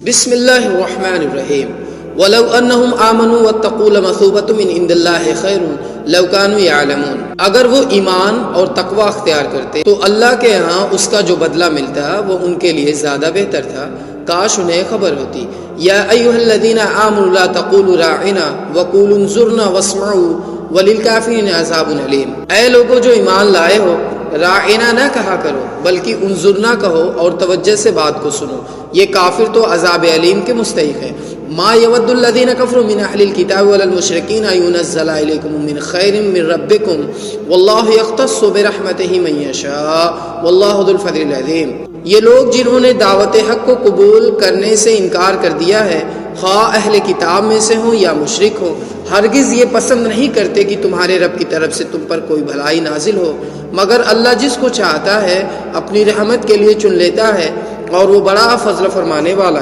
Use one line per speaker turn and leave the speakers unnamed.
بسم اللہ الرحمن الرحیم وَلَوْ أَنَّهُمْ آمَنُوا وَاتَّقُوا لَمَثُوبَةٌ مِّنْ عِندِ اللَّهِ خَيْرٌ لَوْ كَانُوا يَعْلَمُونَ۔ اگر وہ ایمان اور تقوی اختیار کرتے تو اللہ کے ہاں اس کا جو بدلہ ملتا وہ ان کے لیے زیادہ بہتر تھا، کاش انہیں خبر ہوتی۔ یا ایھا الذین آمنوا لا تقولوا راعنا وقولوا انظرنا واسمعوا وللکافرین عذاب علیم۔ اے لوگو جو ایمان لائے ہو، راعنا نہ کہا کرو بلکہ انظرنا کہو اور توجہ سے بات کو سنو، یہ کافر تو عذاب علیم کے مستحق ہے۔ ما یود الذین کفروا من اہل الکتاب ولا المشرکین ان ينزل علیکم من خیر من ربکم واللہ یختص برحمتہ من یشاء واللہ ذو الفضل العظیم۔ یہ لوگ جنہوں نے دعوت حق کو قبول کرنے سے انکار کر دیا ہے، خواہ اہل کتاب میں سے ہوں یا مشرک ہوں، ہرگز یہ پسند نہیں کرتے کہ تمہارے رب کی طرف سے تم پر کوئی بھلائی نازل ہو، مگر اللہ جس کو چاہتا ہے اپنی رحمت کے لیے چن لیتا ہے، اور وہ بڑا فضل فرمانے والا ہے۔